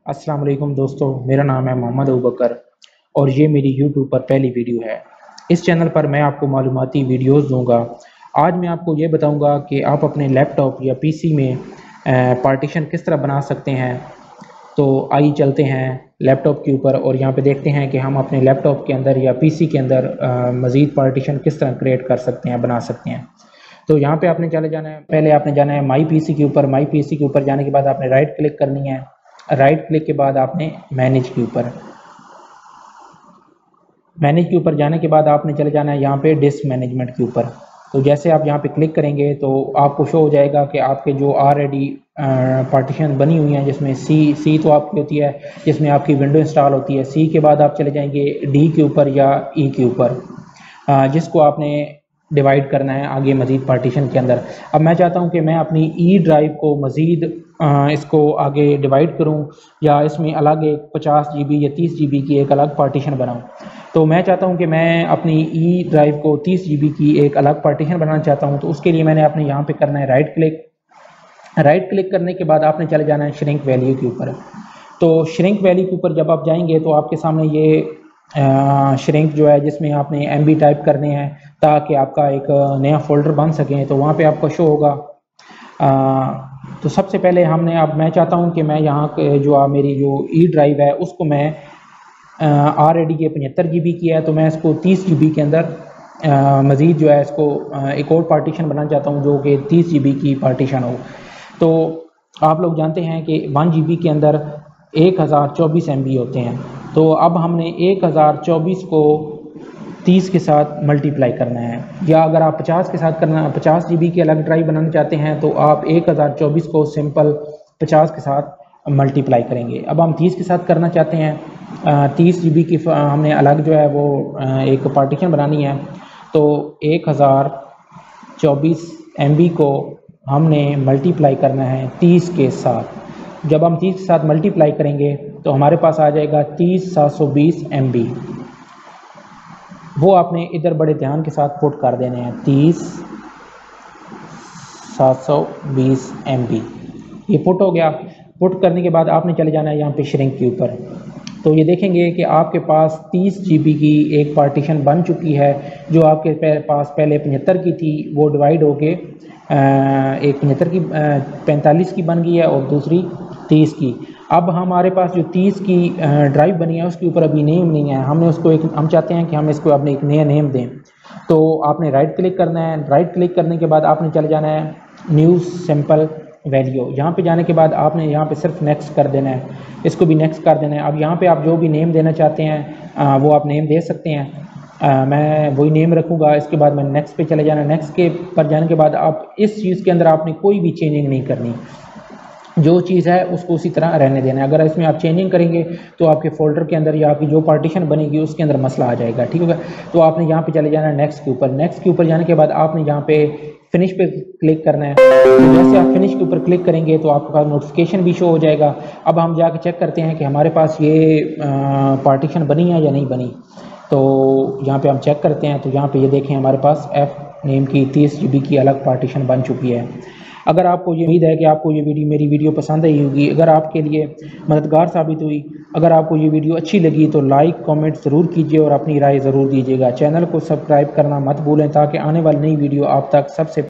अस्सलाम वालेकुम दोस्तों, मेरा नाम है मोहम्मद अबूबकर और ये मेरी यूट्यूब पर पहली वीडियो है। इस चैनल पर मैं आपको मालूमाती वीडियोस दूंगा। आज मैं आपको ये बताऊंगा कि आप अपने लैपटॉप या पीसी में पार्टीशन किस तरह बना सकते हैं। तो आइए चलते हैं लैपटॉप के ऊपर और यहाँ पे देखते हैं कि हम अपने लैपटॉप के अंदर या पीसी के अंदर मज़ीद पार्टीशन किस तरह क्रिएट कर सकते हैं, बना सकते हैं। तो यहाँ पे आपने चले जाना है, पहले आपने जाना है माई पीसी के ऊपर। माई पीसी के ऊपर जाने के बाद आपने राइट क्लिक करनी है। राइट क्लिक के बाद आपने मैनेज के ऊपर जाने के बाद आपने चले जाना है यहाँ पे डिस्क मैनेजमेंट के ऊपर। तो जैसे आप यहाँ पे क्लिक करेंगे तो आपको शो हो जाएगा कि आपके जो ऑलरेडी पार्टीशन बनी हुई हैं, जिसमें सी तो आपकी होती है, जिसमें आपकी विंडो इंस्टॉल होती है। सी के बाद आप चले जाएंगे डी के ऊपर या ई के ऊपर, जिसको आपने डिवाइड करना है आगे मज़ीद पार्टीशन के अंदर। अब मैं चाहता हूं कि मैं अपनी ई ड्राइव को मज़ीद इसको आगे डिवाइड करूं या इसमें अलग एक 50 GB या 30 GB की एक अलग पार्टीशन बनाऊं। तो मैं चाहता हूं कि मैं अपनी ई ड्राइव को 30 GB की एक अलग पार्टीशन बनाना चाहता हूं। तो उसके लिए मैंने अपने यहाँ पे करना है राइट क्लिक। राइट क्लिक करने के बाद आपने चले जाना है श्रिंक वैल्यू के ऊपर। तो श्रिंक वैल्यू के ऊपर जब आप जाएंगे तो आपके सामने ये श्रिंक जो है, जिसमें आपने MB टाइप करने हैं ताकि आपका एक नया फोल्डर बन सके, तो वहाँ पे आपको शो होगा। तो सबसे पहले हमने, अब मैं चाहता हूँ कि मैं यहाँ जो मेरी जो ई ड्राइव है उसको मैं ऑलरेडी ये 75 GB की है, तो मैं इसको 30 GB के अंदर मज़ीद जो है इसको एक और पार्टीशन बनाना चाहता हूँ जो कि 30 GB की पार्टीशन हो। तो आप लोग जानते हैं कि 1 GB के अंदर 1024 MB होते हैं। तो अब हमने 1024 को 30 के साथ मल्टीप्लाई करना है, या अगर आप 50 के साथ करना, 50 GB की अलग ड्राइव बनाना चाहते हैं तो आप 1024 को सिंपल 50 के साथ मल्टीप्लाई करेंगे। अब हम 30 के साथ करना चाहते हैं, 30 GB की हमने अलग जो है वो एक पार्टीशन बनानी है। तो 1024 MB को हमने मल्टीप्लाई करना है 30 के साथ। जब हम 30 के साथ मल्टीप्लाई करेंगे तो हमारे पास आ जाएगा 30,720 MB। वो आपने इधर बड़े ध्यान के साथ पुट कर देने हैं, 30,720 MB। ये पुट हो गया। पुट करने के बाद आपने चले जाना है यहाँ पे श्रिंक के ऊपर। तो ये देखेंगे कि आपके पास 30 GB की एक पार्टीशन बन चुकी है। जो आपके पास पहले 75 की थी वो डिवाइड होके एक 75 की 45 की बन गई है और दूसरी 30 की। अब हमारे पास जो 30 की ड्राइव बनी है उसके ऊपर अभी नेम नहीं है। हमने उसको एक, हम चाहते हैं कि हम इसको अपने एक नया नेम दें। तो आपने राइट क्लिक करना है। राइट क्लिक करने के बाद आपने चले जाना है न्यू सिंपल वैल्यू। यहाँ पे जाने के बाद आपने यहाँ पे सिर्फ नेक्स्ट कर देना है, इसको भी नेक्स्ट कर देना है। अब यहाँ पे आप जो भी नेम देना चाहते हैं वो आप नेम दे सकते हैं। मैं वही नेम रखूँगा। इसके बाद मैं नेक्स्ट पे चले जाना। नेक्स्ट के पर जाने के बाद आप इस चीज़ के अंदर आपने कोई भी चेंजिंग नहीं करनी, जो चीज़ है उसको उसी तरह रहने देना है। अगर इसमें आप चेंजिंग करेंगे तो आपके फोल्डर के अंदर या आपकी जो पार्टीशन बनेगी उसके अंदर मसला आ जाएगा, ठीक होगा। तो आपने यहाँ पे चले जाना है नेक्स्ट के ऊपर। नेक्स्ट के ऊपर जाने के बाद आपने यहाँ पे फिनिश पे क्लिक करना है। तो जैसे आप फिनिश के ऊपर क्लिक करेंगे तो आपके पास नोटिफिकेशन भी शो हो जाएगा। अब हम जाके चेक करते हैं कि हमारे पास ये पार्टीशन बनी है या नहीं बनी। तो यहाँ पे हम चेक करते हैं। तो यहाँ पे ये देखें, हमारे पास F नेम की 30 GB की अलग पार्टीशन बन चुकी है। अगर आपको ये उम्मीद है कि आपको ये मेरी वीडियो पसंद आई होगी, अगर आपके लिए मददगार साबित हुई, अगर आपको ये वीडियो अच्छी लगी तो लाइक कमेंट ज़रूर कीजिए और अपनी राय ज़रूर दीजिएगा। चैनल को सब्सक्राइब करना मत भूलें ताकि आने वाली नई वीडियो आप तक सबसे